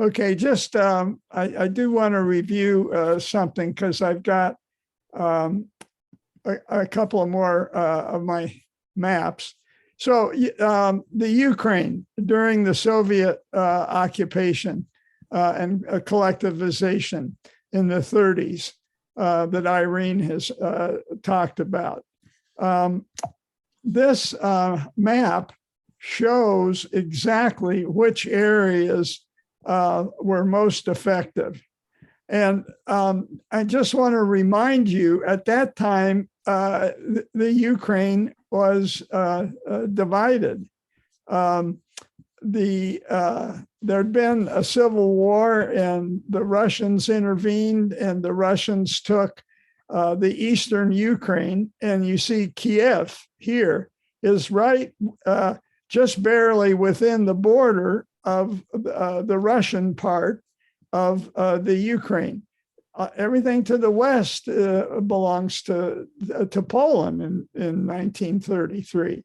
Okay, just I do want to review something because I've got um, a couple of more of my maps. So the Ukraine during the Soviet occupation and collectivization in the 30s that Irene has talked about. This map shows exactly which areas were most effective. And I just want to remind you, at that time, the Ukraine was divided. There'd been a civil war, and the Russians intervened, and the Russians took the eastern Ukraine. And you see Kiev here is right just barely within the border of the Russian part of the Ukraine. Everything to the west belongs to Poland in 1933.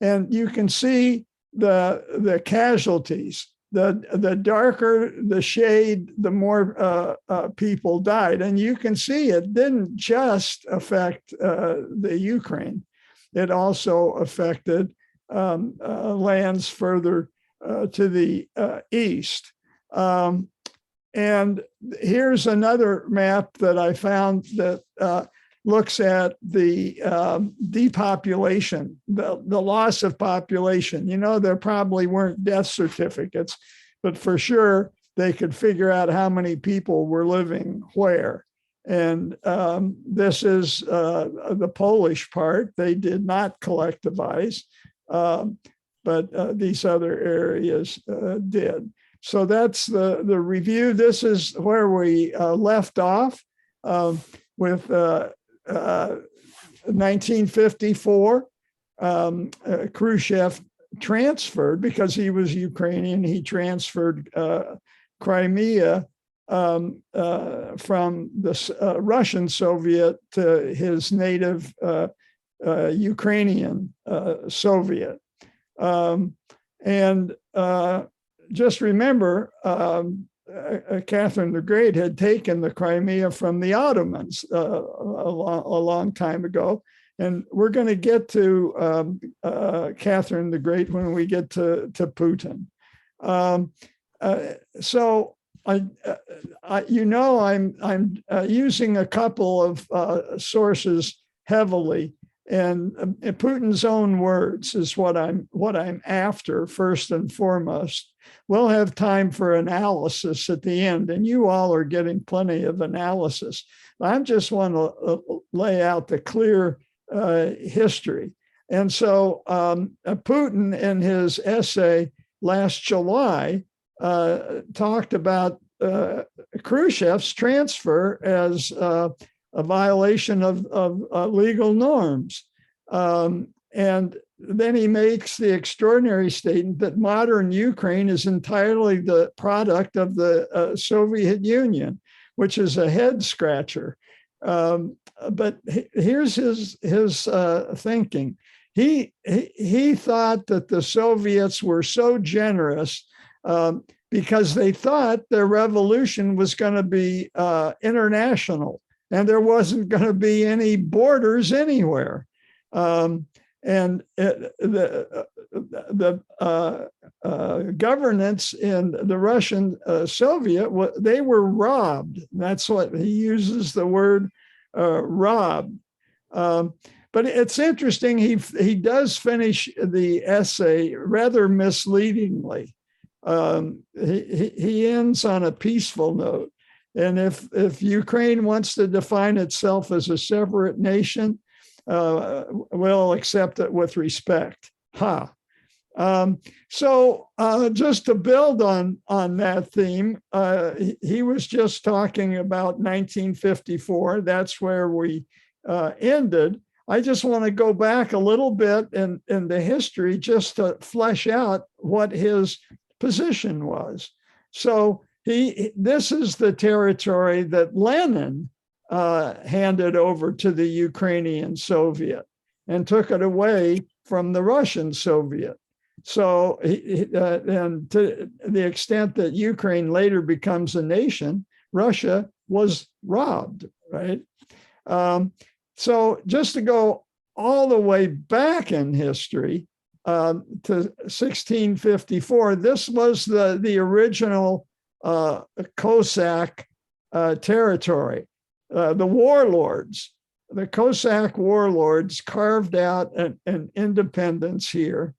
And you can see the casualties. The darker the shade, the more people died. And you can see it didn't just affect the Ukraine. It also affected lands further to the east. And here's another map that I found that looks at the depopulation, the loss of population. You know, there probably weren't death certificates, but for sure they could figure out how many people were living where. And this is the Polish part. They did not collectivize, but these other areas did. So that's the review. This is where we left off with 1954. Khrushchev transferred, because he was Ukrainian, he transferred Crimea from the Russian Soviet to his native Ukrainian Soviet. And just remember, Catherine the Great had taken the Crimea from the Ottomans a long time ago. And we're going to get to Catherine the Great when we get to Putin. So I'm using a couple of sources heavily, and Putin's own words is what I'm after first and foremost. We'll have time for analysis at the end, and you all are getting plenty of analysis. I just want to lay out the clear history. And so Putin, in his essay last July, talked about Khrushchev's transfer as a violation of legal norms. And then he makes the extraordinary statement that modern Ukraine is entirely the product of the Soviet Union, which is a head scratcher. But here's his thinking. He thought that the Soviets were so generous because they thought their revolution was going to be international, and there wasn't going to be any borders anywhere. And the governance in the Russian Soviet, they were robbed. That's what he uses, the word robbed. But it's interesting, he does finish the essay rather misleadingly. He ends on a peaceful note. And if Ukraine wants to define itself as a separate nation, we'll accept it with respect. So just to build on that theme, he was just talking about 1954. That's where we ended. I just want to go back a little bit in the history just to flesh out what his position was. So this is the territory that Lenin handed over to the Ukrainian Soviet and took it away from the Russian Soviet. So, and to the extent that Ukraine later becomes a nation, Russia was robbed, right? So just to go all the way back in history to 1654, this was the original Cossack territory. The warlords, the Cossack warlords carved out an independence here.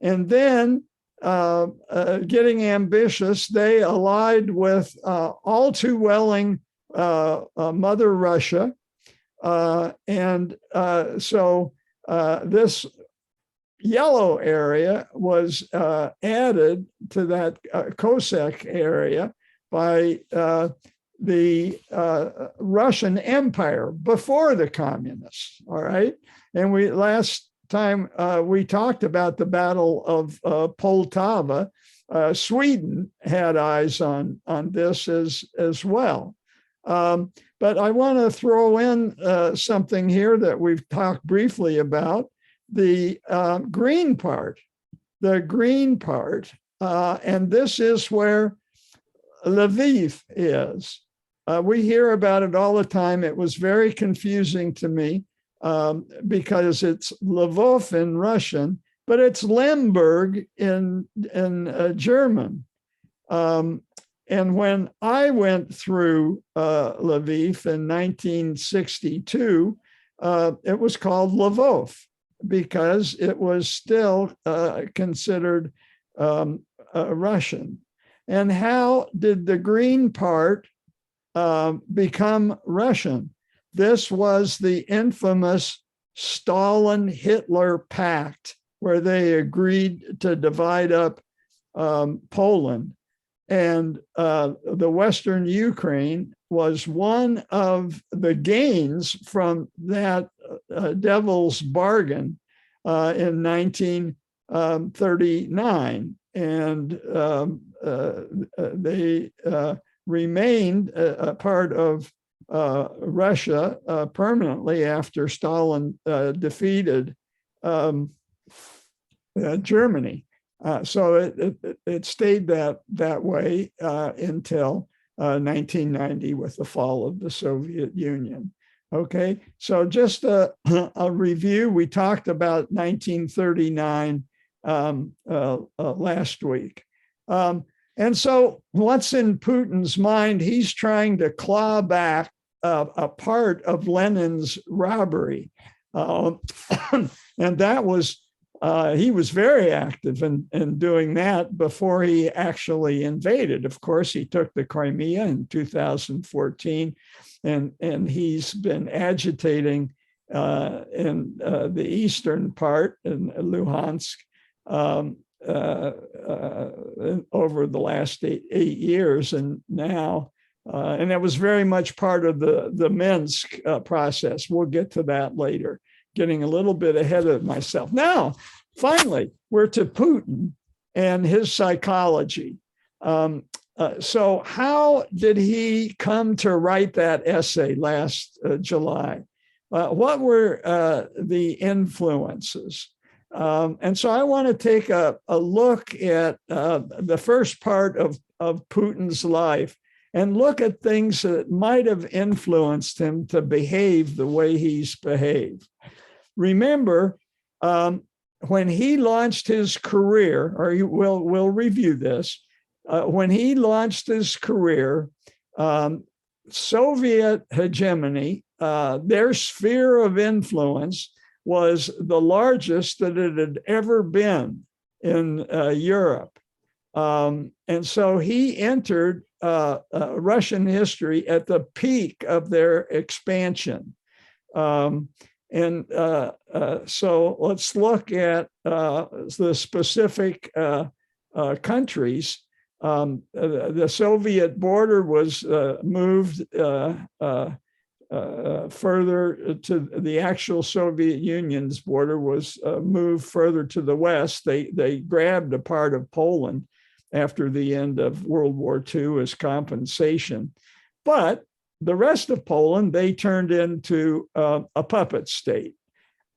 And then getting ambitious, they allied with all too willing Mother Russia. So this yellow area was added to that Cossack area by the Russian Empire before the communists, all right? And last time we talked about the Battle of Poltava. Sweden had eyes on this as well. But I want to throw in something here that we've talked briefly about, the green part, and this is where Lviv is. We hear about it all the time. It was very confusing to me because it's Lvov in Russian, but it's Lemberg in German. And when I went through Lviv in 1962, it was called Lvov because it was still considered Russian. And how did the green part become Russian? This was the infamous Stalin-Hitler Pact, where they agreed to divide up Poland. And the Western Ukraine was one of the gains from that devil's bargain in 1939. And they remained a part of Russia permanently after Stalin defeated Germany. So it stayed that way until 1990 with the fall of the Soviet Union. Okay, so just a review. We talked about 1939 last week. And so what's in Putin's mind? He's trying to claw back a part of Lenin's robbery. And that was, he was very active in doing that before he actually invaded. Of course, he took the Crimea in 2014, and he's been agitating in the eastern part in Luhansk over the last eight years, and now, and that was very much part of the Minsk process. We'll get to that later, getting a little bit ahead of myself. Now, finally, we're to Putin and his psychology. So how did he come to write that essay last July? What were the influences? And so I want to take a look at the first part of Putin's life and look at things that might have influenced him to behave the way he's behaved. Remember, when he launched his career, or we'll review this, when he launched his career, Soviet hegemony, their sphere of influence was the largest that it had ever been in Europe. And so he entered Russian history at the peak of their expansion. So let's look at the specific countries. The Soviet border was moved further to the actual Soviet Union's border was moved further to the west. They grabbed a part of Poland after the end of World War II as compensation. But the rest of Poland, they turned into a puppet state.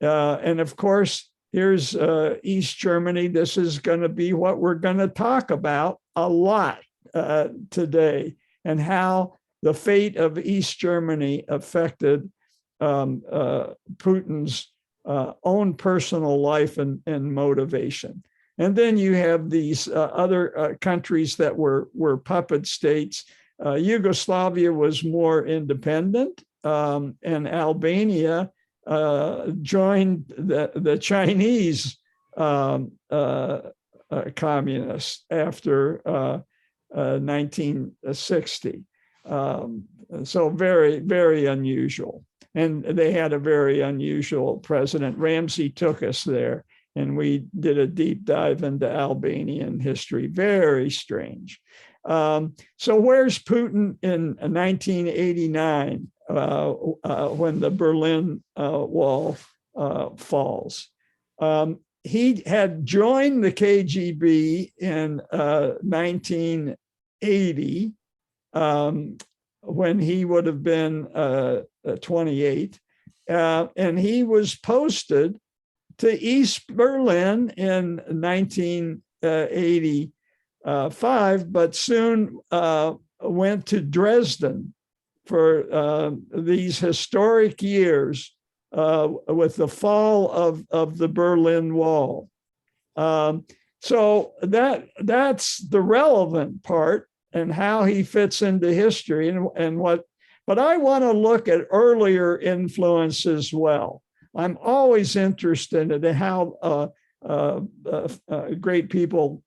And of course, here's East Germany. This is going to be what we're going to talk about a lot today, and how the fate of East Germany affected Putin's own personal life and motivation. And then you have these other countries that were puppet states. Yugoslavia was more independent, and Albania joined the Chinese communists after 1960. So very, very unusual. And they had a very unusual president. Ramsey took us there, and we did a deep dive into Albanian history. Very strange. So where's Putin in 1989 when the Berlin Wall falls? He had joined the KGB in 1980, when he would have been 28, and he was posted to East Berlin in 1985, but soon went to Dresden for these historic years with the fall of the Berlin Wall. So that's the relevant part, and how he fits into history and what. But I want to look at earlier influence as well. I'm always interested in how great people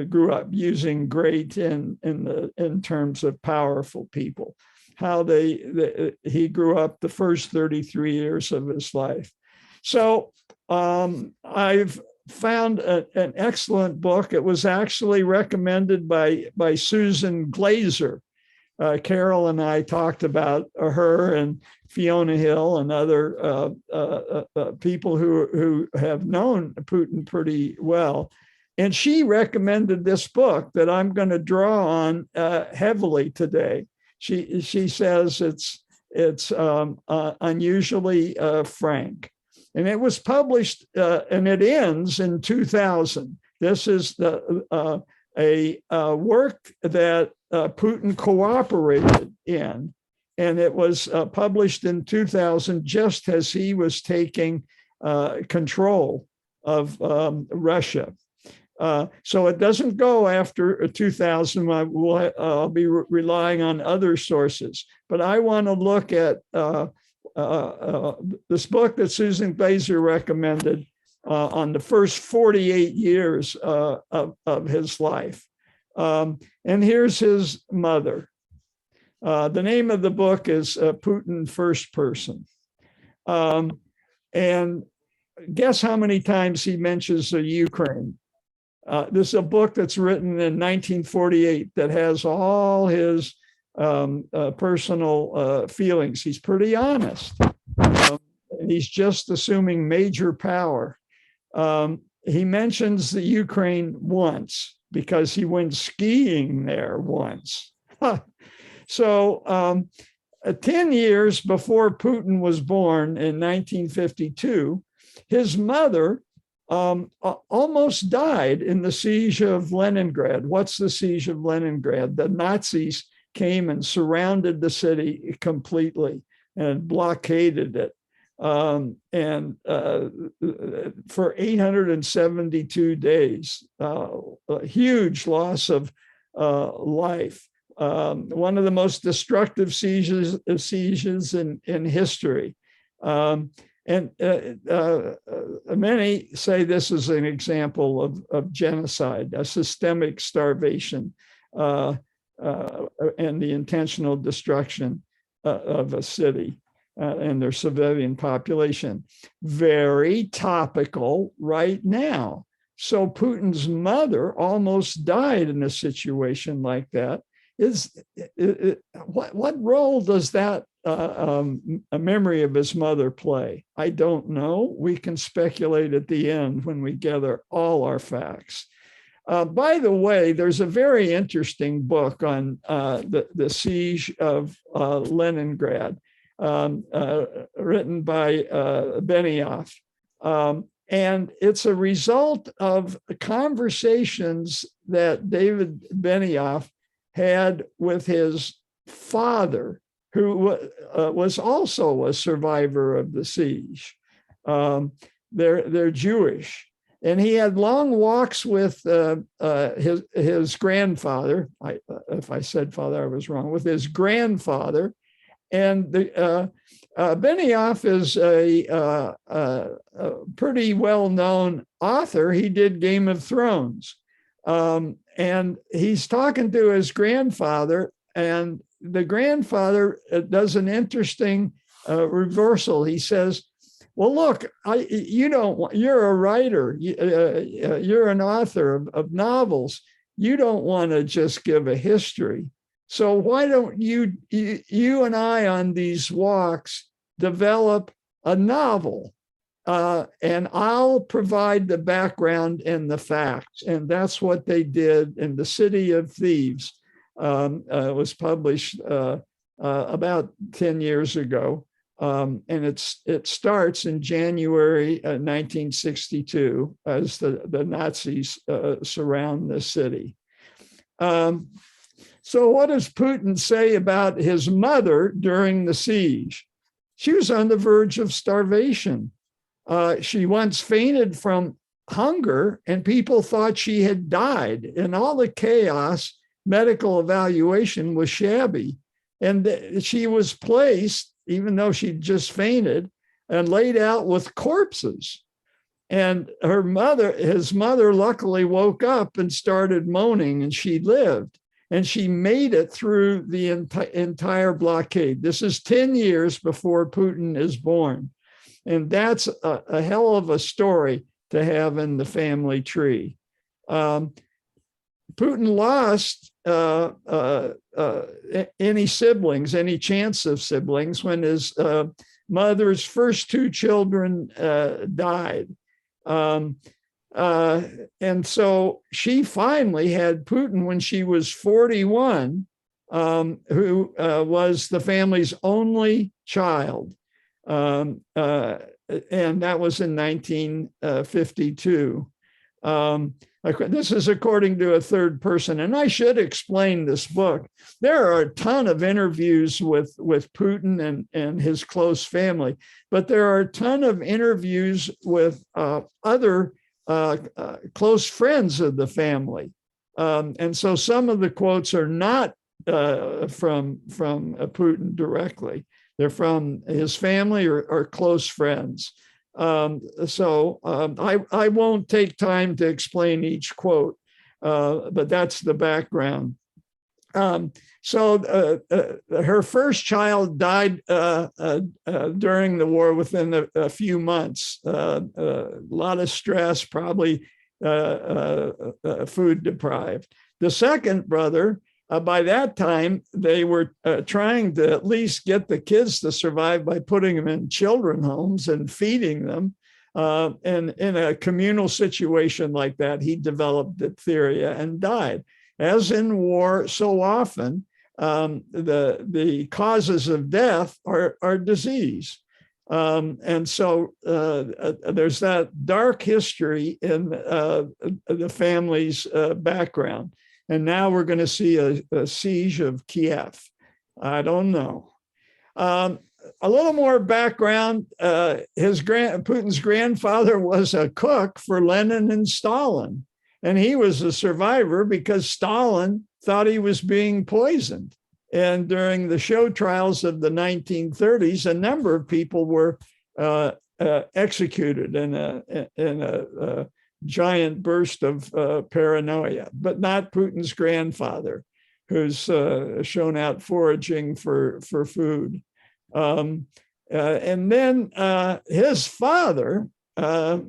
grew up, using great in terms of powerful people, how he grew up the first 33 years of his life. So I've found an excellent book. It was actually recommended by Susan Glazer. Carol and I talked about her, and Fiona Hill and other people who have known Putin pretty well. And she recommended this book that I'm going to draw on heavily today. She says it's unusually frank. And it was published, and it ends in 2000. This is a work that Putin cooperated in, and it was published in 2000, just as he was taking control of Russia. So it doesn't go after 2000. I'll be relying on other sources, but I want to look at this book that Susan Glazer recommended on the first 48 years of his life. And here's his mother. The name of the book is Putin First Person. And guess how many times he mentions the Ukraine? This is a book that's written in 1948 that has all his personal feelings. He's pretty honest. He's just assuming major power. He mentions the Ukraine once because he went skiing there once. So 10 years before Putin was born in 1952, his mother almost died in the siege of Leningrad. What's the siege of Leningrad? The Nazis came and surrounded the city completely and blockaded it. And for 872 days, a huge loss of life. One of the most destructive sieges in history. And many say this is an example of genocide, a systemic starvation, and the intentional destruction of a city and their civilian population. Very topical right now. So Putin's mother almost died in a situation like that. What role does that a memory of his mother play? I don't know. We can speculate at the end when we gather all our facts. By the way, there's a very interesting book on the siege of Leningrad, written by Benioff. And it's a result of conversations that David Benioff had with his father, who was also a survivor of the siege. They're Jewish. And he had long walks with his grandfather. If I said father, I was wrong, with his grandfather. And Benioff is a pretty well-known author. He did Game of Thrones. And he's talking to his grandfather, and the grandfather does an interesting reversal. He says, well, look, you're a writer, you're an author of novels. You don't want to just give a history. So why don't you and I on these walks develop a novel? And I'll provide the background and the facts. And that's what they did. In The City of Thieves was published about 10 years ago. And it starts in January 1962 as the Nazis surround the city. So what does Putin say about his mother during the siege? She was on the verge of starvation. She once fainted from hunger, and people thought she had died. In all the chaos, medical evaluation was shabby. And she was placed, even though she'd just fainted, and laid out with corpses. And his mother luckily woke up and started moaning, and she lived. And she made it through the entire blockade. This is 10 years before Putin is born. And that's a hell of a story to have in the family tree. Putin lost any siblings, any chance of siblings, when his mother's first two children died. And so she finally had Putin when she was 41, who was the family's only child. And that was in 1952. This is according to a third person, and I should explain this book. There are a ton of interviews with Putin and his close family, but there are a ton of interviews with other close friends of the family. And so some of the quotes are not from Putin directly. They're from his family or close friends. So I won't take time to explain each quote, but that's the background. So her first child died during the war within a few months. A lot of stress, probably food deprived. The second brother, by that time, they were trying to at least get the kids to survive by putting them in children's homes and feeding them. And in a communal situation like that, he developed diphtheria and died. As in war, so often, the causes of death are disease. And so there's that dark history in the family's background. And now we're going to see a siege of Kiev. I don't know. A little more background. Putin's grandfather was a cook for Lenin and Stalin. And he was a survivor because Stalin thought he was being poisoned. And during the show trials of the 1930s, a number of people were executed in a giant burst of paranoia, but not Putin's grandfather, who's shown out foraging for food. And then his father fought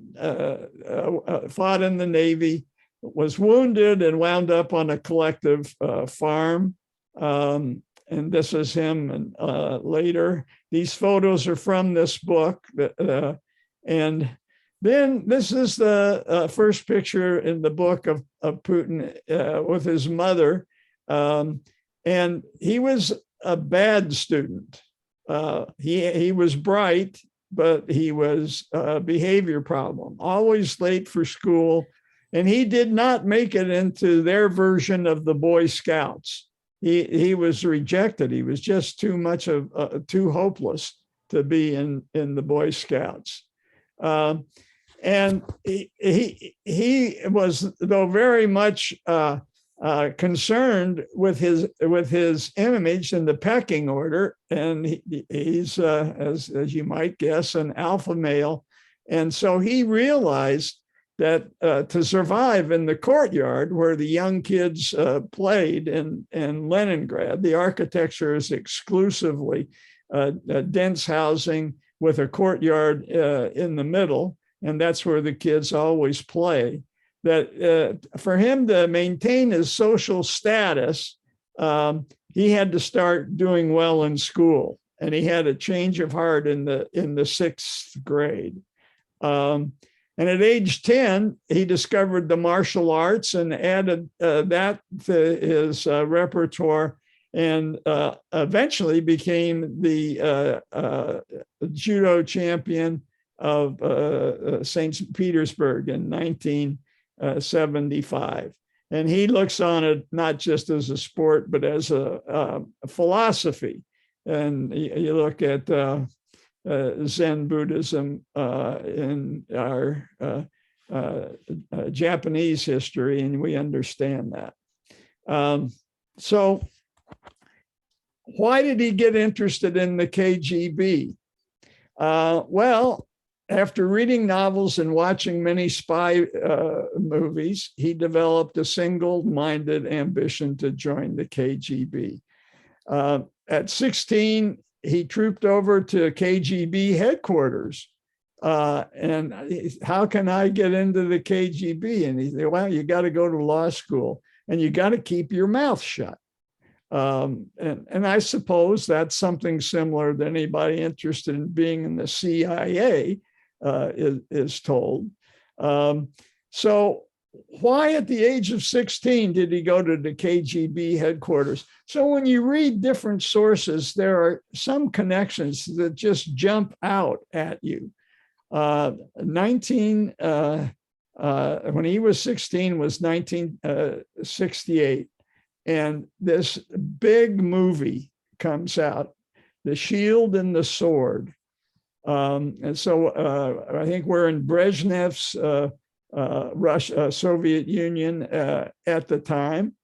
in the Navy, was wounded, and wound up on a collective farm. And this is him later. These photos are from this book. And then this is the first picture in the book of Putin with his mother. And he was a bad student. He was bright, but he was a behavior problem, always late for school. And he did not make it into their version of the Boy Scouts. He was rejected. He was just too hopeless to be in the Boy Scouts. And he was, though, very much concerned with his image in the pecking order, and he's as you might guess, an alpha male, and so he realized that to survive in the courtyard where the young kids played in Leningrad, the architecture is exclusively dense housing with a courtyard in the middle, and that's where the kids always play. That for him to maintain his social status, he had to start doing well in school, and he had a change of heart in the sixth grade. And at age 10, he discovered the martial arts and added that to his repertoire, and eventually became the judo champion of St. Petersburg in 1975. And he looks on it not just as a sport, but as a philosophy. And you look at Zen Buddhism in our Japanese history, and we understand that. So why did he get interested in the KGB? Well, after reading novels and watching many spy movies, he developed a single-minded ambition to join the KGB. At 16, he trooped over to KGB headquarters. And how can I get into the KGB? And he said, well, you got to go to law school and you got to keep your mouth shut. And I suppose that's something similar that anybody interested in being in the CIA is told. So why at the age of 16 did he go to the KGB headquarters? So when you read different sources, there are some connections that just jump out at you. When he was 16 was 1968. And this big movie comes out, The Shield and the Sword. And so I think we're in Brezhnev's Russia, Soviet Union at the time.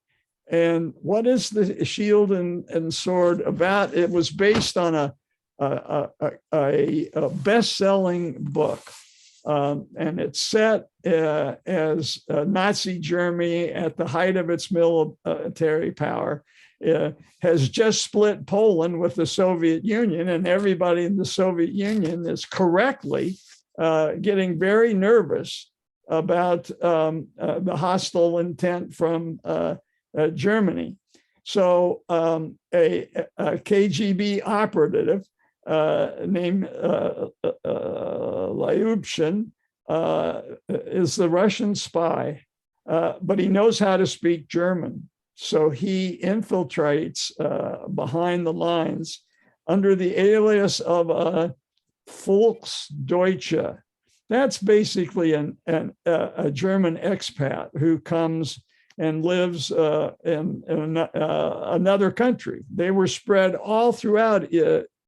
And what is The Shield and Sword about? It was based on a best-selling book. And it's set as Nazi Germany at the height of its military power has just split Poland with the Soviet Union, and everybody in the Soviet Union is correctly getting very nervous about the hostile intent from Germany. So a KGB operative named Lyubshin is the Russian spy, but he knows how to speak German. So he infiltrates behind the lines under the alias of a Volksdeutsche. That's basically a German expat who comes and lives in another country. They were spread all throughout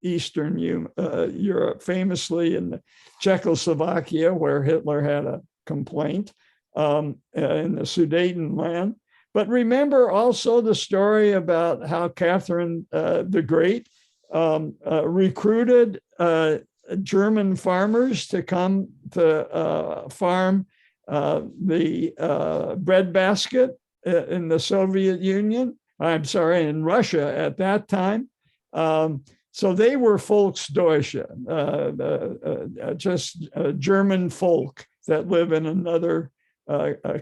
Eastern Europe, famously in Czechoslovakia, where Hitler had a complaint, in the Sudetenland. But remember also the story about how Catherine the Great recruited German farmers to come to farm the breadbasket in the Soviet Union. I'm sorry, in Russia at that time. So they were Volksdeutsche, just German folk that live in another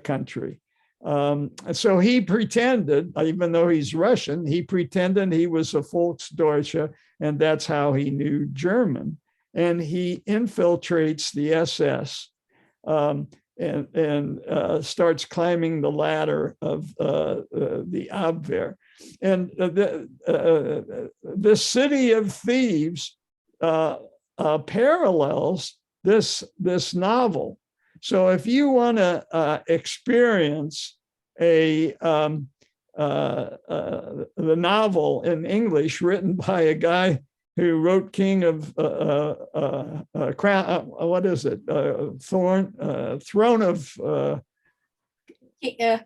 country. So he pretended, even though he's Russian, he pretended he was a Volksdeutsche, and that's how he knew German. And he infiltrates the SS and starts climbing the ladder of the Abwehr. And this city of thieves parallels this novel. So if you want to experience the novel in English written by a guy who wrote King of Crown, what is it? Throne of. Yeah.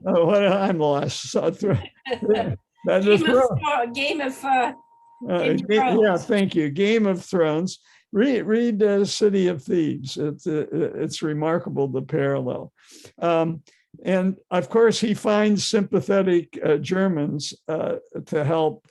Oh, what I'm lost. Game of Yeah, thank you. Game of Thrones. Read City of Thieves. It's remarkable, the parallel. And of course, he finds sympathetic Germans to help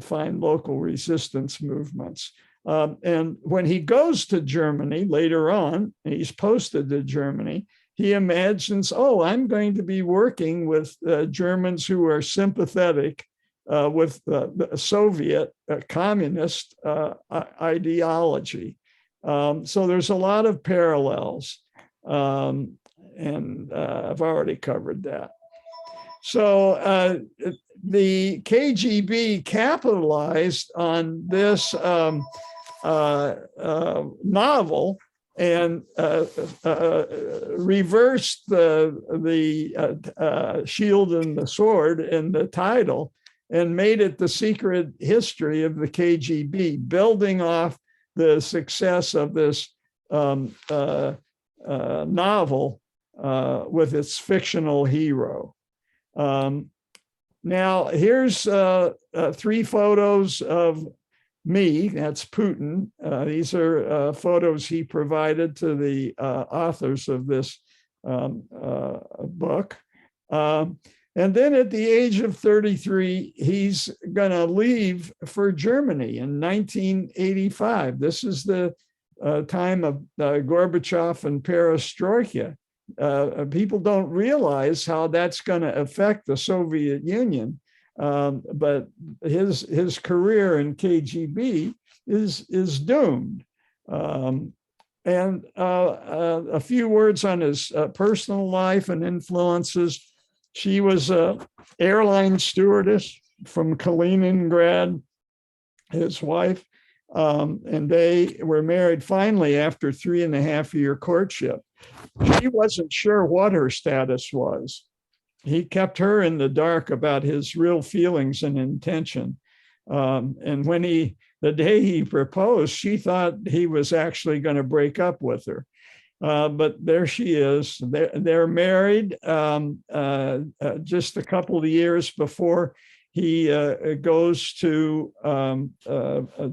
find local resistance movements. And when he goes to Germany later on, he's posted to Germany, he imagines, oh, I'm going to be working with Germans who are sympathetic with the Soviet communist ideology. So there's a lot of parallels. And I've already covered that. So the KGB capitalized on this novel and reversed the shield and the sword in the title and made it the secret history of the KGB, building off the success of this novel with its fictional hero. Now, here's 3 photos of me, that's Putin. These are photos he provided to the authors of this book. And then at the age of 33, he's going to leave for Germany in 1985. This is the time of Gorbachev and Perestroika. People don't realize how that's going to affect the Soviet Union. But his career in KGB is doomed. And a few words on his personal life and influences. She was an airline stewardess from Kaliningrad, his wife, and they were married finally after 3.5-year courtship. She wasn't sure what her status was. He kept her in the dark about his real feelings and intention. And when the day he proposed, she thought he was actually going to break up with her. But there she is. They're married just a couple of years before he goes to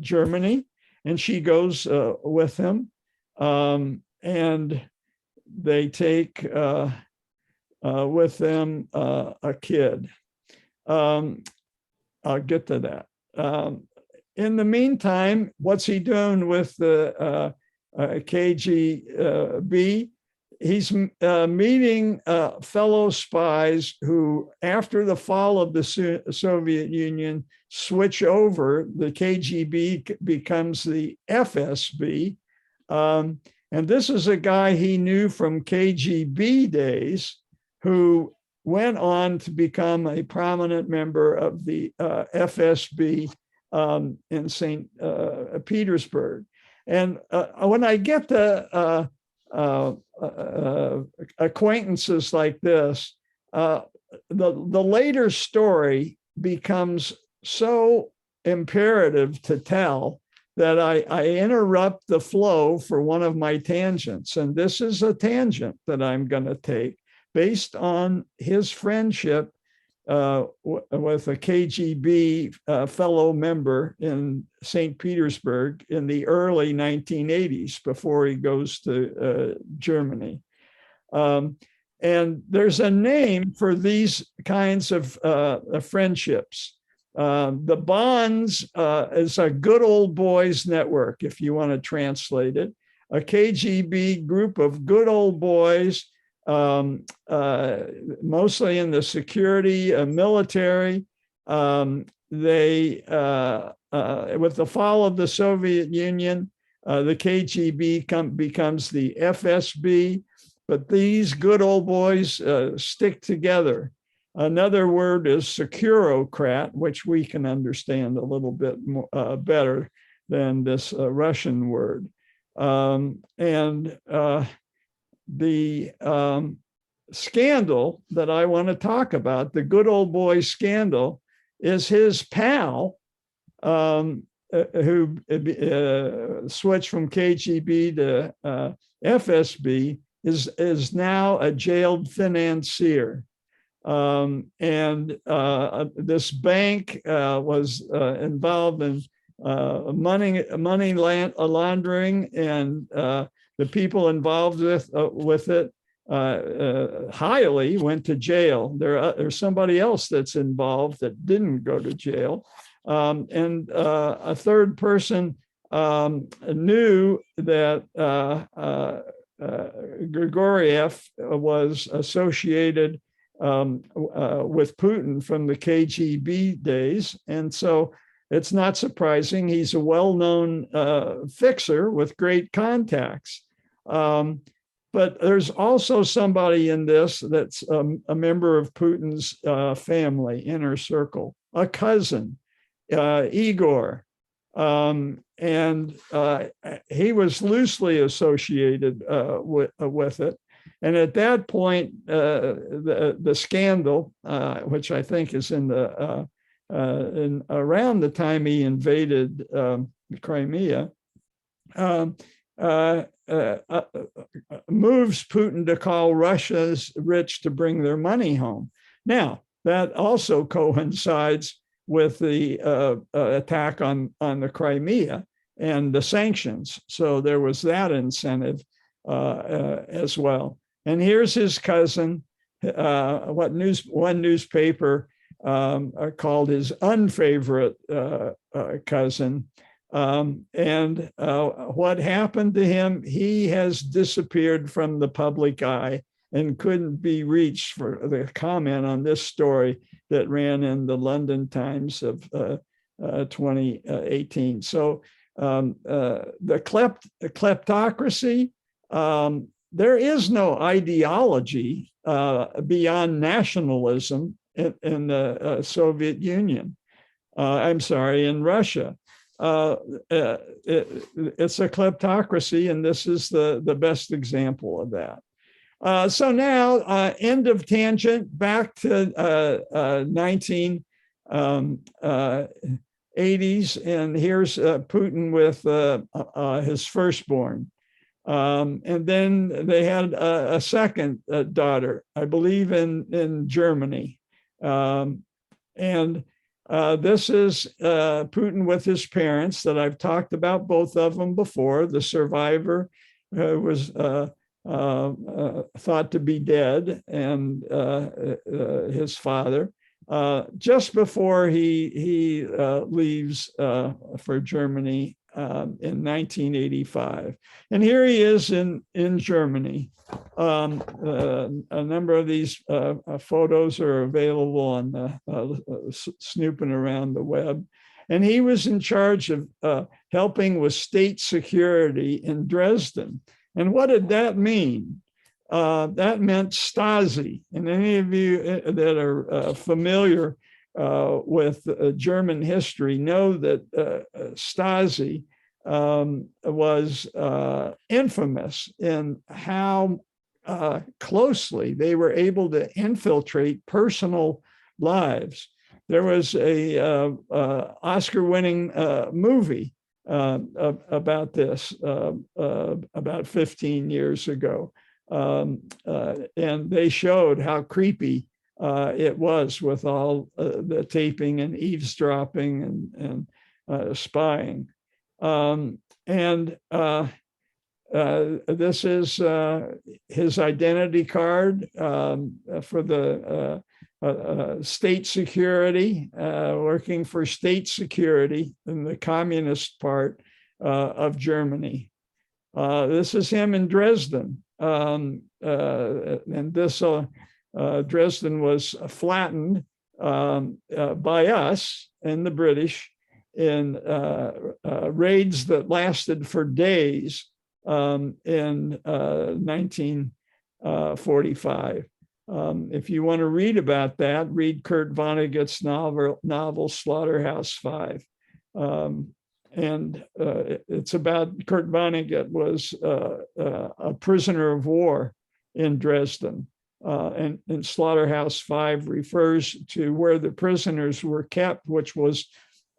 Germany, and she goes with him. And they take with them a kid. I'll get to that. In the meantime, what's he doing with the KGB? He's meeting fellow spies who, after the fall of the Soviet Union, switch over. The KGB becomes the FSB. And this is a guy he knew from KGB days who went on to become a prominent member of the FSB in St. Petersburg. And when I get the acquaintances like this, the later story becomes so imperative to tell that I interrupt the flow for one of my tangents. And this is a tangent that I'm going to take based on his friendship with a KGB fellow member in St. Petersburg in the early 1980s before he goes to Germany. And there's a name for these kinds of friendships. The Bonds is a good old boys network, if you want to translate it, a KGB group of good old boys, mostly in the security, military. They, with the fall of the Soviet Union, the KGB becomes the FSB, but these good old boys stick together. Another word is securocrat, which we can understand a little bit more, better than this Russian word. And the scandal that I want to talk about, the good old boy scandal, is his pal, who switched from KGB to FSB, is now a jailed financier. And this bank was involved in money laundering, and the people involved with it highly went to jail. There's somebody else that's involved that didn't go to jail. And a third person knew that Grigoriev was associated with Putin from the KGB days. And so it's not surprising. He's a well-known fixer with great contacts. But there's also somebody in this that's a member of Putin's family, inner circle, a cousin, Igor. And he was loosely associated with it. And at that point, the scandal, which I think is in around the time he invaded Crimea, moves Putin to call Russia's rich to bring their money home. Now, that also coincides with the attack on the Crimea and the sanctions. So there was that incentive as well. And here's his cousin, one newspaper called his unfavorite cousin. And what happened to him, he has disappeared from the public eye and couldn't be reached for the comment on this story that ran in the London Times of 2018. So the kleptocracy, there is no ideology beyond nationalism in the Soviet Union. In Russia. It's a kleptocracy, and this is the best example of that. So now, end of tangent, back to 1980s, and here's Putin with his firstborn. And then they had a second daughter, I believe in Germany. This is Putin with his parents that I've talked about, both of them before. The survivor was thought to be dead, and his father, just before he leaves for Germany in 1985. And here he is in Germany. A number of these photos are available on snooping around the web. And he was in charge of helping with state security in Dresden. And what did that mean? That meant Stasi. And any of you that are familiar with German history know that Stasi was infamous in how closely they were able to infiltrate personal lives. There was a Oscar-winning movie about this about 15 years ago. And they showed how creepy it was with all the taping and eavesdropping and spying. This is his identity card for the state security, working for state security in the communist part of Germany. This is him in Dresden. And this Dresden was flattened by us and the British in raids that lasted for days in 1945. If you want to read about that, read Kurt Vonnegut's novel Slaughterhouse-Five. and it's about Kurt Vonnegut was a prisoner of war in Dresden. And Slaughterhouse 5 refers to where the prisoners were kept, which was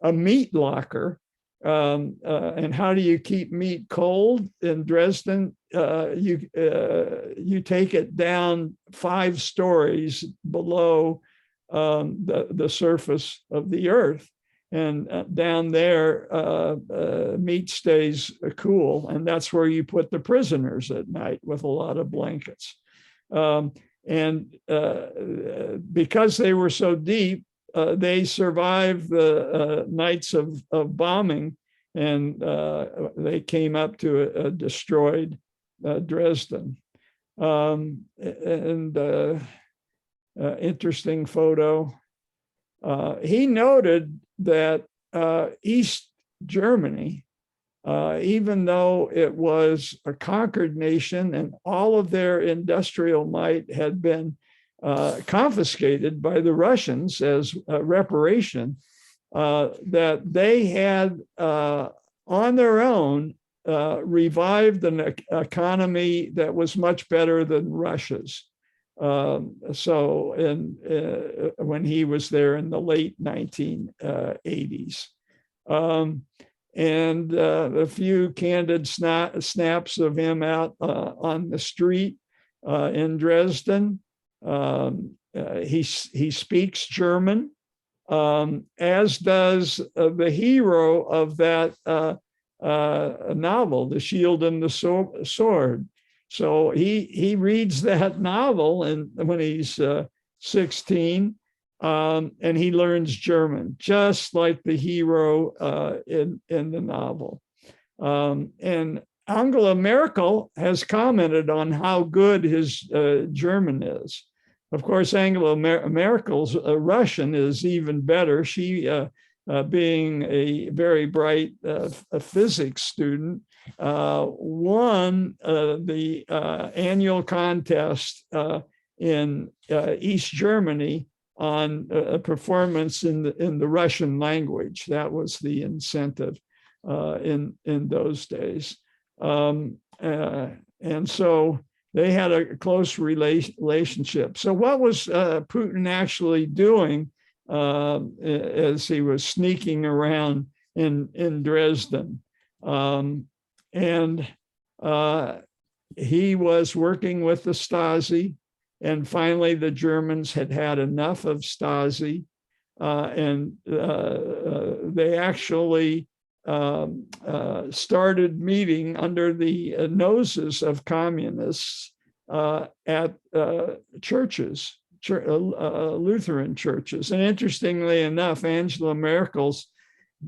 a meat locker. And how do you keep meat cold in Dresden? You take it down 5 stories below the surface of the earth. And down there, meat stays cool. And that's where you put the prisoners at night with a lot of blankets. And because they were so deep, they survived the nights of bombing, and they came up to a destroyed Dresden. Interesting photo. He noted that East Germany, even though it was a conquered nation and all of their industrial might had been confiscated by the Russians as reparation, that they had on their own revived an economy that was much better than Russia's. When he was there in the late 1980s. And a few candid snaps of him out on the street in Dresden. He speaks German, as does the hero of that novel, The Shield and the Sword. So he reads that novel and when he's 16, and he learns German, just like the hero in the novel. And Angela Merkel has commented on how good his German is. Of course, Angela Merkel's Russian is even better. She, being a very bright physics student, won the annual contest in East Germany on a performance in the Russian language. That was the incentive in those days. And so they had a close relationship. So what was Putin actually doing as he was sneaking around in Dresden? He was working with the Stasi, and finally the Germans had enough of Stasi, and they actually started meeting under the noses of communists at churches, Lutheran churches. And interestingly enough, Angela Merkel's,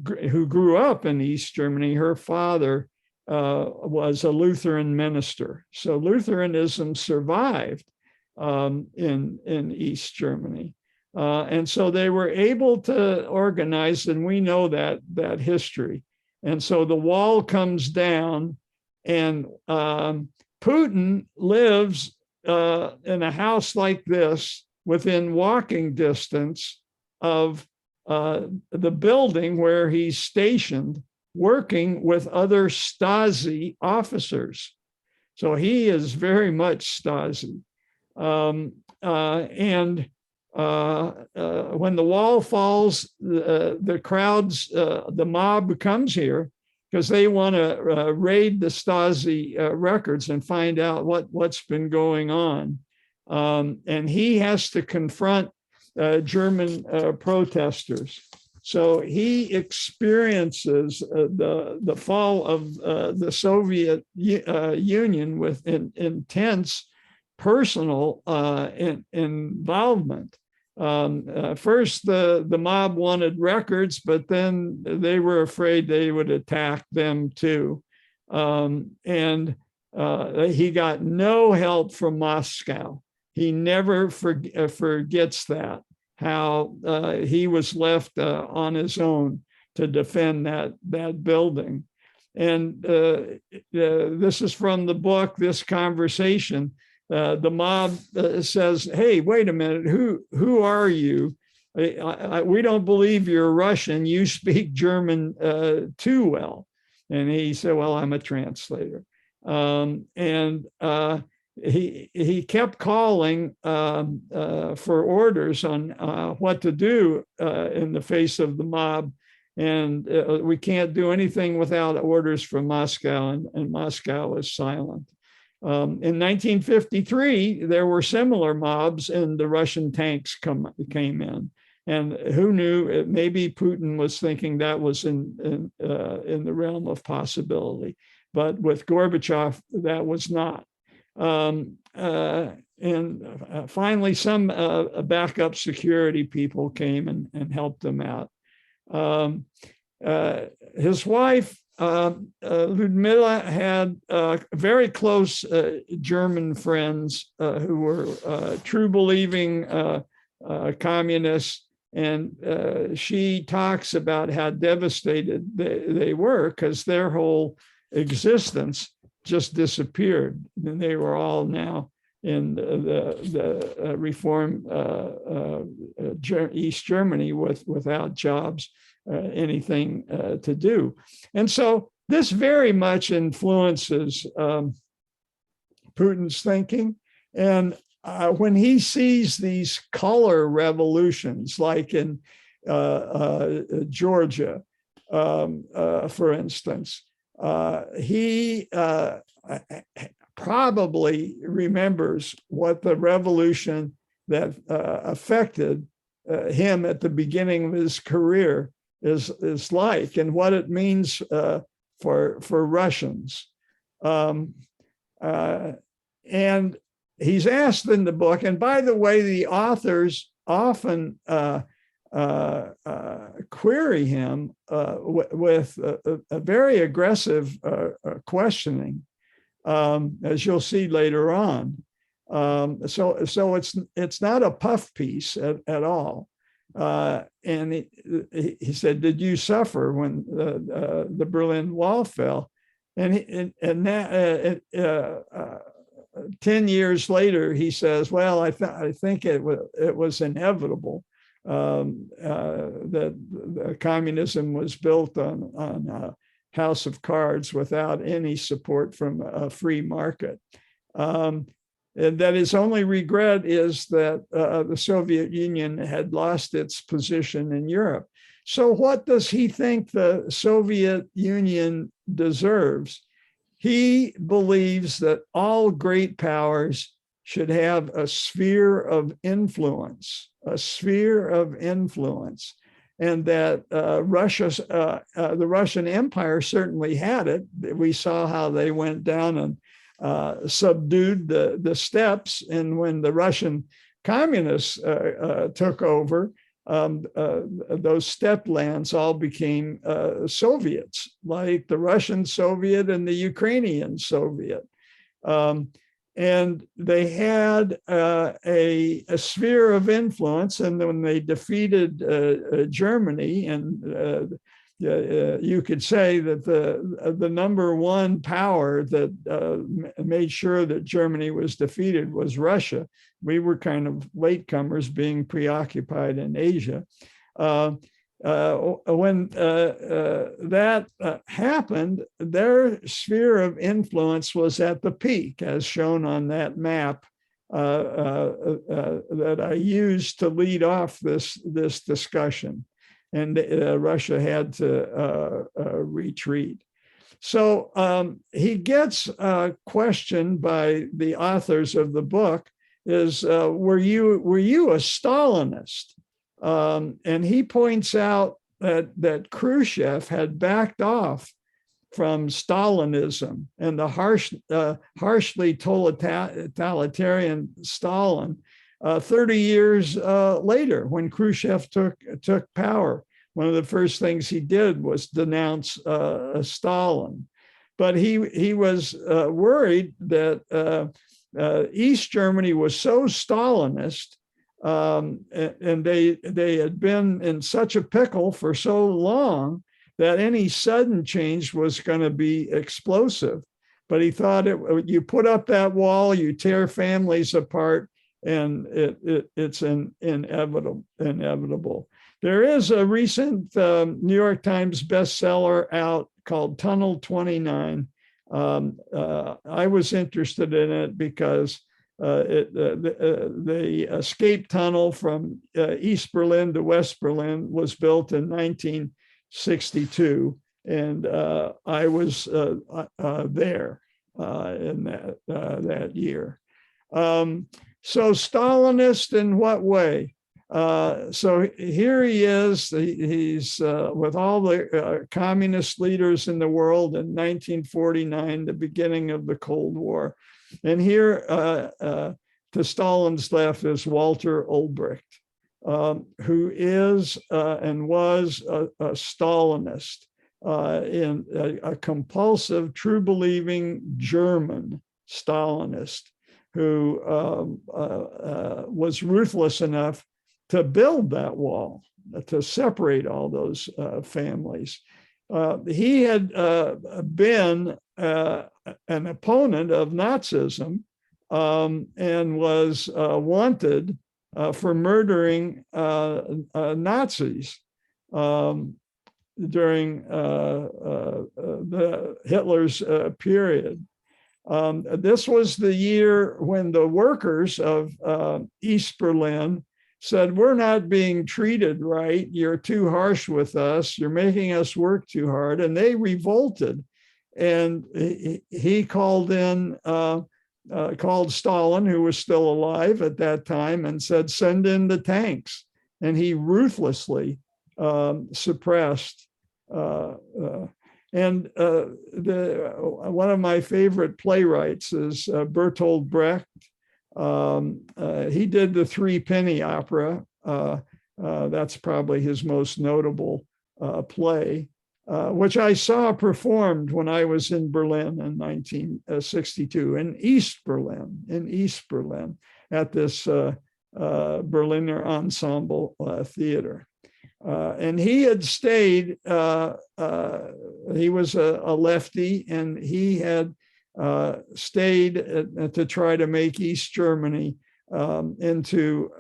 who grew up in East Germany, her father was a Lutheran minister. So Lutheranism survived in East Germany. And so they were able to organize, and we know that history. And so the wall comes down, and Putin lives in a house like this within walking distance of the building where he's stationed, working with other Stasi officers. So he is very much Stasi. When the wall falls, the crowds, the mob comes here because they want to raid the Stasi records and find out what's been going on. And he has to confront German protesters. So he experiences the fall of the Soviet Union with intense personal involvement. First, the mob wanted records, but then they were afraid they would attack them too. And he got no help from Moscow. He never forgets that, how he was left on his own to defend that building. And this is from the book, this conversation. The mob says, "Hey, wait a minute, who are you?" We don't believe you're Russian. You speak German too well. And he said, well, I'm a translator. And he kept calling for orders on what to do in the face of the mob. And we can't do anything without orders from Moscow, and Moscow was silent. In 1953, there were similar mobs, and the Russian tanks came in. And who knew? Maybe Putin was thinking that was in the realm of possibility. But with Gorbachev, that was not. And finally, some backup security people came and helped them out. His wife, Ludmila, had very close German friends who were true believing communists. And she talks about how devastated they were, because their whole existence just disappeared. And they were all now in the reform East Germany without jobs, anything to do. And so this very much influences Putin's thinking. And when he sees these color revolutions, like in Georgia, for instance, he probably remembers what the revolution that affected him at the beginning of his career is like, and what it means for Russians. And he's asked in the book, and by the way, the authors often query him with a very aggressive questioning, as you'll see later on. So it's not a puff piece at all. And he said, "Did you suffer when the Berlin Wall fell?" And 10 years later, he says, "Well, I think it was inevitable that communism was built on a house of cards without any support from a free market." And that his only regret is that the Soviet Union had lost its position in Europe. So what does he think the Soviet Union deserves? He believes that all great powers should have a sphere of influence, and that the Russian Empire certainly had it. We saw how they went down and subdued the steppes, and when the Russian communists took over, those steppe lands all became Soviets, like the Russian Soviet and the Ukrainian Soviet. And they had a sphere of influence, and when they defeated Germany, and you could say that the number one power that made sure that Germany was defeated was Russia. We were kind of latecomers, being preoccupied in Asia. When that happened, their sphere of influence was at the peak, as shown on that map that I used to lead off this discussion. And Russia had to retreat. So he gets questioned by the authors of the book: were you a Stalinist? And he points out that Khrushchev had backed off from Stalinism and the harshly totalitarian Stalin 30 years later, when Khrushchev took power. One of the first things he did was denounce Stalin. But he was worried that East Germany was so Stalinist, and they had been in such a pickle for so long that any sudden change was going to be explosive. But he thought you put up that wall, you tear families apart, and it's inevitable. There is a recent New York Times bestseller out called Tunnel 29. I was interested in it because the escape tunnel from East Berlin to West Berlin was built in 1962, and I was there in that year. So Stalinist in what way? So here he is. He's with all the communist leaders in the world in 1949, the beginning of the Cold War. And here to Stalin's left is Walter Ulbricht, who is and was a Stalinist, in a compulsive, true-believing German Stalinist who was ruthless enough to build that wall, to separate all those families. He had been an opponent of Nazism and was wanted for murdering Nazis during the Hitler's period. This was the year when the workers of East Berlin said, we're not being treated right. You're too harsh with us. You're making us work too hard. And they revolted. And he called Stalin, who was still alive at that time, and said, send in the tanks. And he ruthlessly suppressed. One of my favorite playwrights is Bertolt Brecht. He did the Three Penny Opera. That's probably his most notable play, which I saw performed when I was in Berlin in 1962, in East Berlin, at this Berliner Ensemble Theater. And he had stayed, he was a lefty, and he had stayed to try to make East Germany into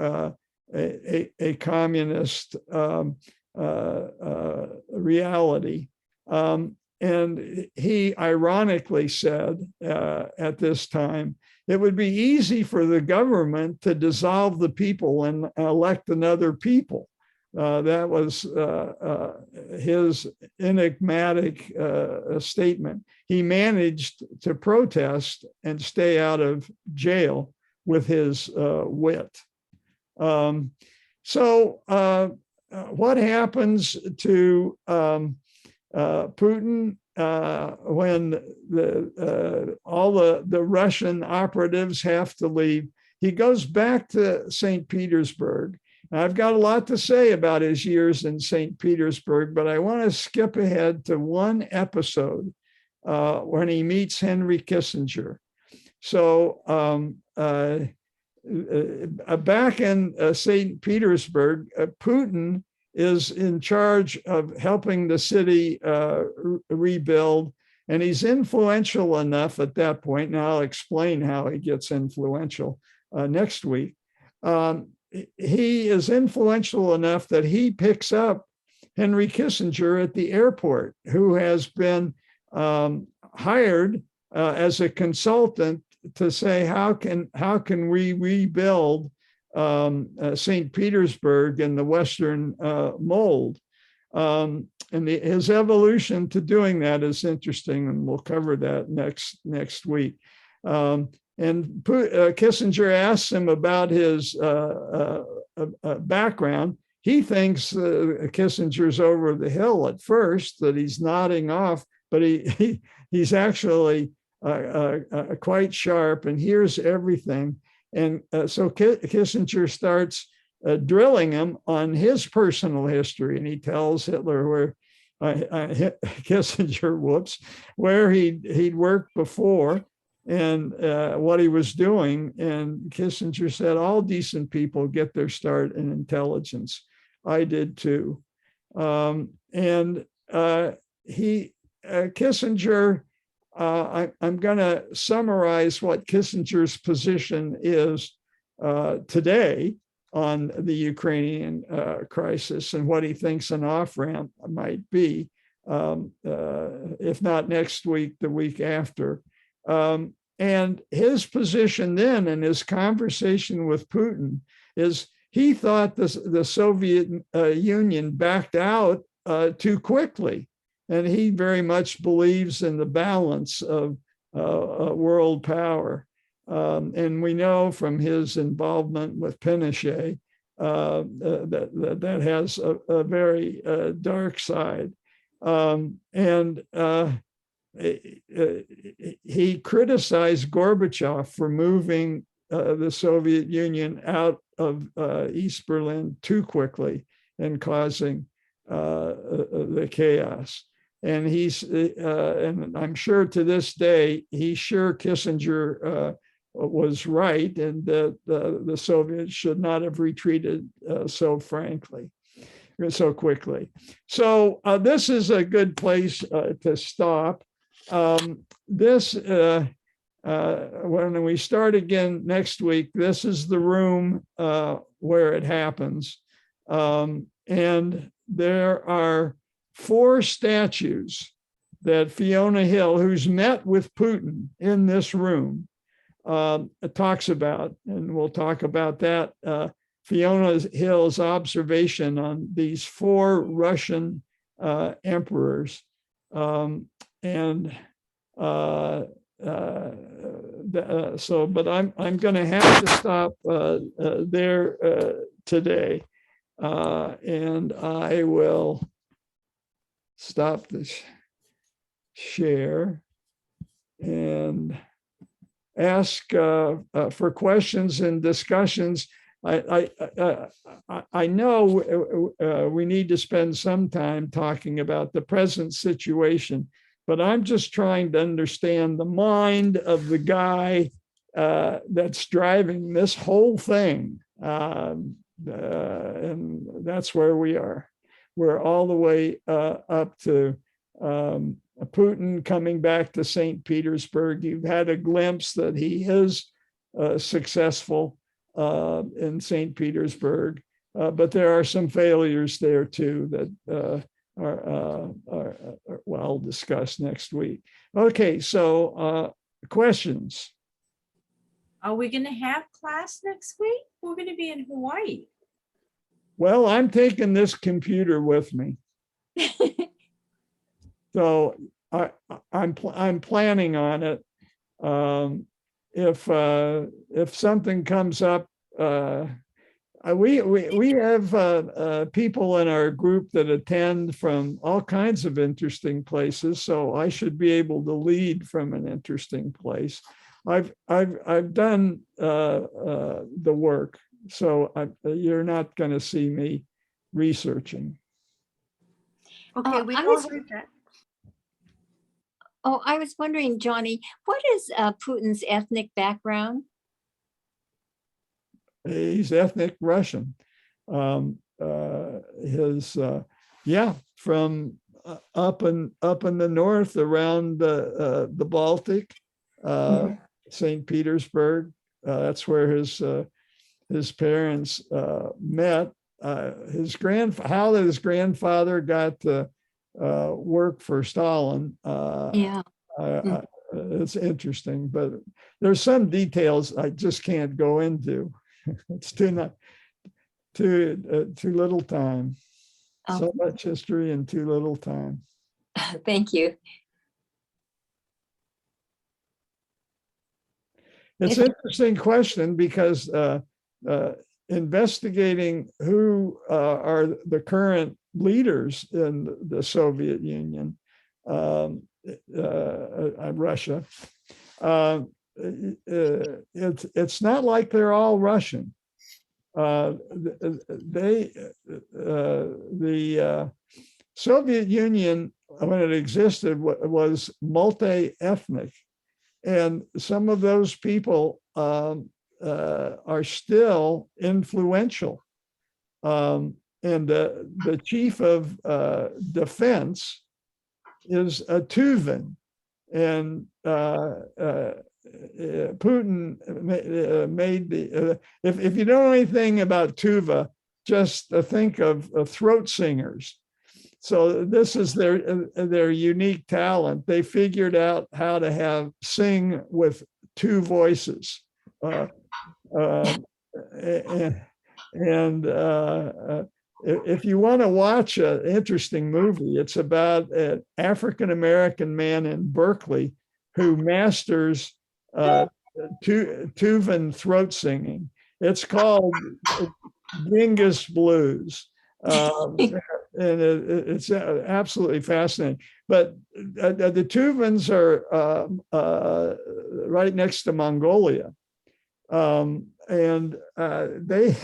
a communist reality. And he ironically said at this time, it would be easy for the government to dissolve the people and elect another people. That was his enigmatic statement. He managed to protest and stay out of jail with his wit. So what happens to Putin when all the Russian operatives have to leave? He goes back to St. Petersburg. I've got a lot to say about his years in St. Petersburg, but I want to skip ahead to one episode when he meets Henry Kissinger. So back in St. Petersburg, Putin is in charge of helping the city rebuild, and he's influential enough at that point. Now I'll explain how he gets influential next week. He is influential enough that he picks up Henry Kissinger at the airport, who has been hired as a consultant to say, how can we rebuild St. Petersburg in the Western mold? And his evolution to doing that is interesting, and we'll cover that next week. And Kissinger asks him about his background. He thinks Kissinger's over the hill at first, that he's nodding off, but he's actually quite sharp and hears everything. And so Kissinger starts drilling him on his personal history, and he tells Hitler where Kissinger, where he'd worked before and what he was doing. And Kissinger said, all decent people get their start in intelligence. I did too. Kissinger, I'm going to summarize what Kissinger's position is today on the Ukrainian crisis and what he thinks an off-ramp might be, if not next week, the week after. And his position then in his conversation with Putin is he thought the Soviet Union backed out too quickly. And he very much believes in the balance of world power. And we know from his involvement with Pinochet that has a very dark side. And he criticized Gorbachev for moving the Soviet Union out of East Berlin too quickly and causing the chaos. And and I'm sure to this day, he's sure Kissinger was right, and that the Soviets should not have retreated so quickly. So this is a good place to stop. When we start again next week, this is the room where it happens. And there are 4 statues that Fiona Hill, who's met with Putin in this room, talks about, and we'll talk about that. Fiona Hill's observation on these 4 Russian emperors. But I'm going to have to stop there today, and I will stop this share and ask for questions and discussions. I know we need to spend some time talking about the present situation, but I'm just trying to understand the mind of the guy that's driving this whole thing. And that's where we are. We're all the way up to Putin coming back to St. Petersburg. You've had a glimpse that he is successful in St. Petersburg, but there are some failures there too that well, I'll discuss next week. Okay, so questions. Are we going to have class next week? We're going to be in Hawaii. Well, I'm taking this computer with me. So I'm planning on it. If something comes up, we have people in our group that attend from all kinds of interesting places, so I should be able to lead from an interesting place. I've done the work, so you're not going to see me researching. Okay, we all heard that. Oh, I was wondering, Johnny, what is Putin's ethnic background? He's ethnic Russian. From up in the north around the Baltic, St. Petersburg. That's where his parents met. How his grandfather got to work for Stalin. It's interesting, but there's some details I just can't go into. It's too little time. Oh. So much history and too little time. Thank you. It's an interesting question because investigating who are the current leaders in the Soviet Union, Russia, it's not like they're all Russian. The Soviet Union, when it existed, was multi-ethnic, and some of those people are still influential. And the chief of defense is a Tuvan, and Putin made the, if you don't know anything about tuba, just think of throat singers. So this is their unique talent. They figured out how to sing with two voices. If you want to watch an interesting movie, it's about an African-American man in Berkeley who masters Tuvan throat singing. It's called Genghis Blues. And it's absolutely fascinating. But the Tuvans are right next to Mongolia. And they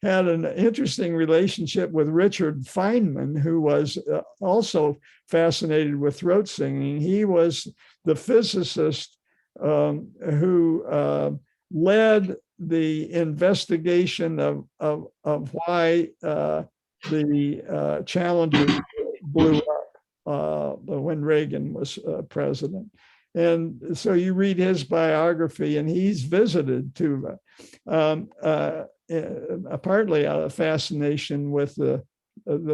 had an interesting relationship with Richard Feynman, who was also fascinated with throat singing. He was the physicist who led the investigation of why the Challenger blew up when Reagan was president. And so you read his biography, and he's visited Tuva, partly out of fascination with the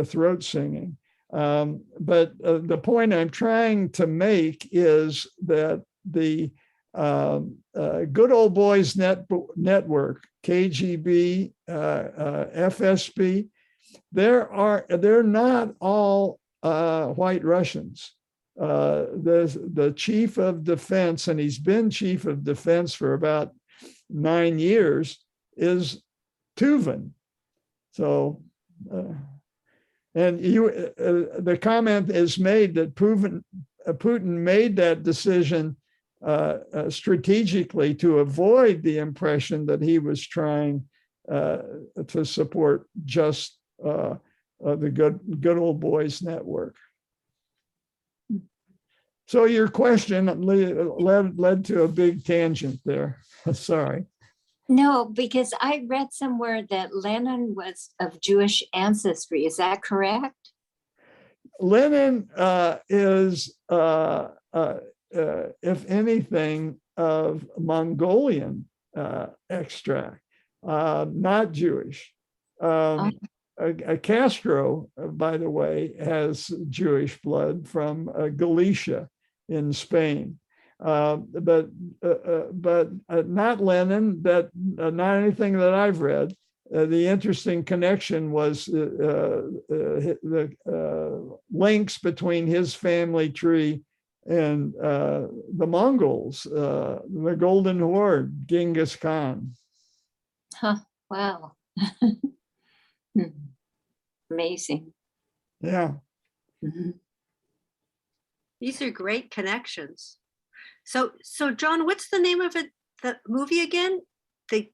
throat singing. But the point I'm trying to make is that the Good Old Boys Network, KGB, FSB, they're not all white Russians. The chief of defense, and he's been chief of defense for about 9 years, is Tuvan. So, and the comment is made that Putin made that decision strategically to avoid the impression that he was trying to support just the good Old Boys Network. So your question led to a big tangent there. Sorry. No, because I read somewhere that Lenin was of Jewish ancestry. Is that correct? Lenin is, if anything, of Mongolian extract, not Jewish. Castro, by the way, has Jewish blood from Galicia in Spain, but not Lenin. Not anything that I've read. The interesting connection was the links between his family tree and the Mongols, the Golden Horde, Genghis Khan. Huh, wow. Amazing. Yeah. Mm-hmm. These are great connections. So John, what's the name of it? The movie again? The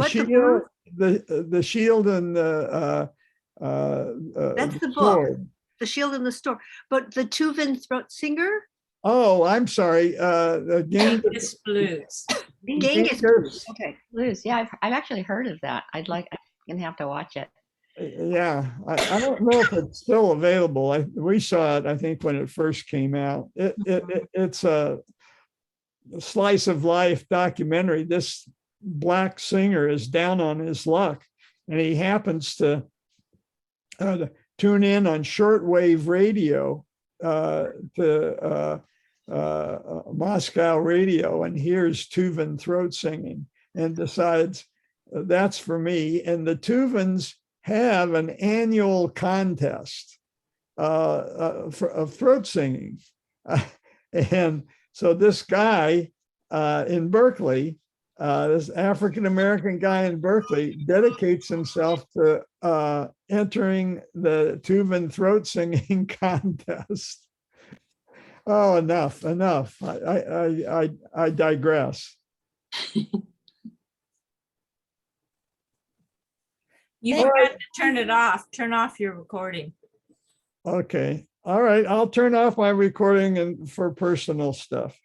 shield, the shield and the that's the book. sword. The Shield in the Storm. But the Tuvan throat singer? Oh, I'm sorry. Genghis Blues. Genghis Blues. Okay. Blues. Yeah, I've actually heard of that. I'm gonna have to watch it. Yeah, I don't know if it's still available. We saw it, I think, when it first came out. It's a slice of life documentary. This black singer is down on his luck, and he happens to tune in on shortwave radio to Moscow radio, and hears Tuvan throat singing and decides that's for me. And the Tuvans have an annual contest of throat singing. And so this guy in Berkeley, this African-American guy in Berkeley, dedicates himself to entering the Tuvan throat singing contest. Oh, enough. I digress. You All forgot right. to turn it off. Turn off your recording. Okay. All right. I'll turn off my recording and for personal stuff.